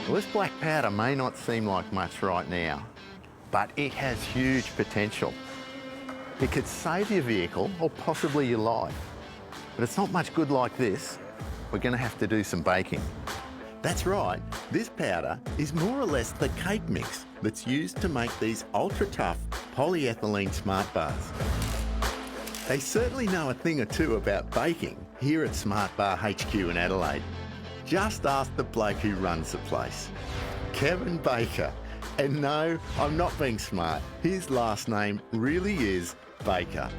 Well, this black powder may not seem like much right now, but it has huge potential. It could save your vehicle or possibly your life. But it's not much good like this. We're going to have to do some baking. That's right, this powder is more or less the cake mix that's used to make these ultra-tough polyethylene SmartBars. They certainly know a thing or two about baking here at SmartBar HQ in Adelaide. Just ask the bloke who runs the place, Kevin Baker. And no, I'm not being smart. His last name really is Baker.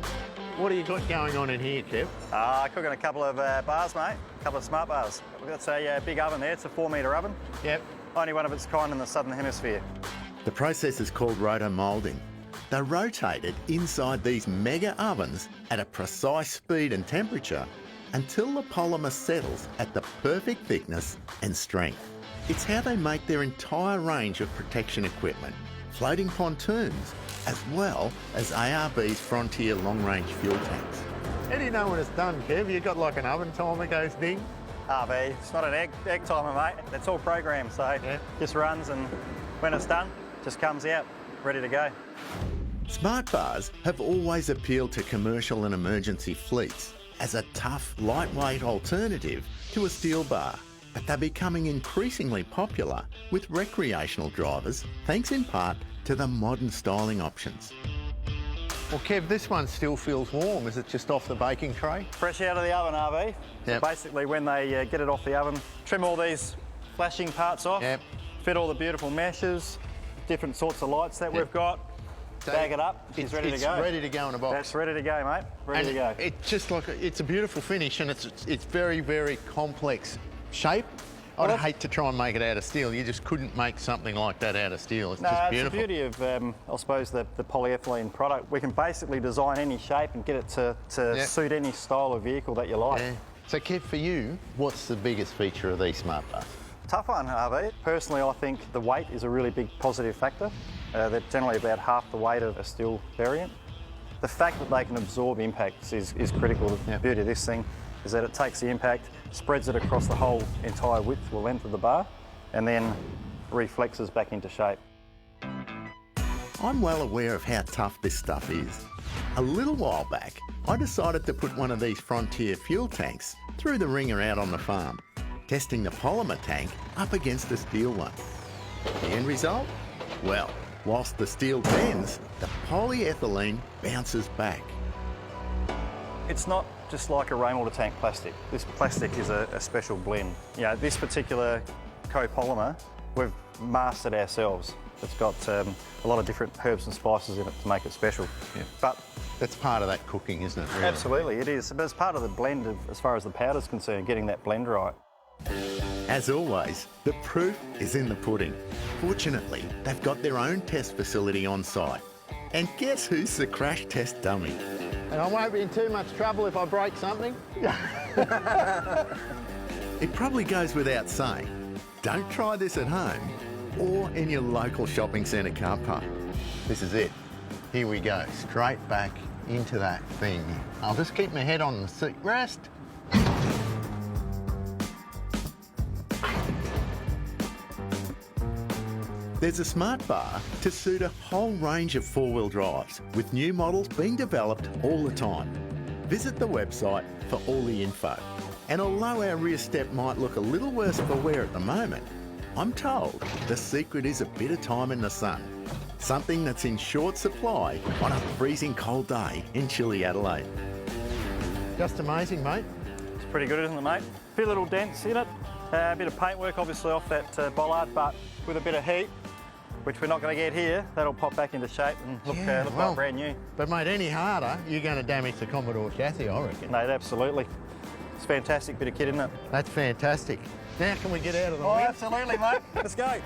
What do you got going on in here, Kev? Cooking a couple of bars, mate. A couple of smart bars. That's a big oven there. It's a 4-metre oven. Yep. Only one of its kind in the Southern Hemisphere. The process is called rotomoulding. They're rotated inside these mega ovens at a precise speed and temperature until the polymer settles at the perfect thickness and strength. It's how they make their entire range of protection equipment, floating pontoons, as well as ARB's Frontier long-range fuel tanks. How do you know when it's done, Kev? You got like an oven timer goes ding? ARB, it's not an egg timer, mate. It's all programmed, so it just runs, and when it's done, just comes out, ready to go. SmartBars have always appealed to commercial and emergency fleets as a tough, lightweight alternative to a steel bar, but they're becoming increasingly popular with recreational drivers, thanks in part to the modern styling options. Well, Kev, this one still feels warm. Is it just off the baking tray? Fresh out of the oven, RV. Yep. So basically, when they get it off the oven, trim all these flashing parts off, fit all the beautiful meshes, different sorts of lights that we've got, bag it up, it's ready to go. It's ready to go in a box. That's ready to go, mate. Ready to go. It's just like, it's a beautiful finish, and it's very, very complex shape. I'd hate to try and make it out of steel. You just couldn't make something like that out of steel. It's just beautiful. It's the beauty of, I suppose, the polyethylene product. We can basically design any shape and get it to suit any style of vehicle that you like. Yeah. So, Kev, for you, what's the biggest feature of these SmartBars? Tough one, RV. Personally, I think the weight is a really big positive factor. They're generally about half the weight of a steel variant. The fact that they can absorb impacts is critical. The beauty of this thing is that it takes the impact, spreads it across the whole entire width or length of the bar, and then reflexes back into shape. I'm well aware of how tough this stuff is. A little while back, I decided to put one of these Frontier Fuel tanks through the ringer out on the farm, testing the polymer tank up against a steel one. The end result? Well, whilst the steel bends, the polyethylene bounces back. It's not just like a rainwater tank plastic. This plastic is a special blend. You know, this particular copolymer, we've mastered ourselves. It's got a lot of different herbs and spices in it to make it special. Yeah. But that's part of that cooking, isn't it? Really? Absolutely, it is. But it's part of the blend as far as the powder's concerned, getting that blend right. As always, the proof is in the pudding. Fortunately, they've got their own test facility on site. And guess who's the crash test dummy? And I won't be in too much trouble if I break something. It probably goes without saying, don't try this at home or in your local shopping centre car park. This is it. Here we go, straight back into that thing. I'll just keep my head on the seat rest. There's a SmartBar to suit a whole range of four-wheel drives, with new models being developed all the time. Visit the website for all the info. And although our rear step might look a little worse for wear at the moment, I'm told the secret is a bit of time in the sun. Something that's in short supply on a freezing cold day in chilly Adelaide. Just amazing, mate. It's pretty good, isn't it, mate? A few little dents in it, a bit of paintwork obviously off that bollard, but with a bit of heat, which we're not going to get here, that'll pop back into shape and look like brand new. But mate, any harder, you're going to damage the Commodore chassis, I reckon. Mate, absolutely. It's a fantastic bit of kit, isn't it? That's fantastic. Now can we get out of the wind? Absolutely, mate. Let's go.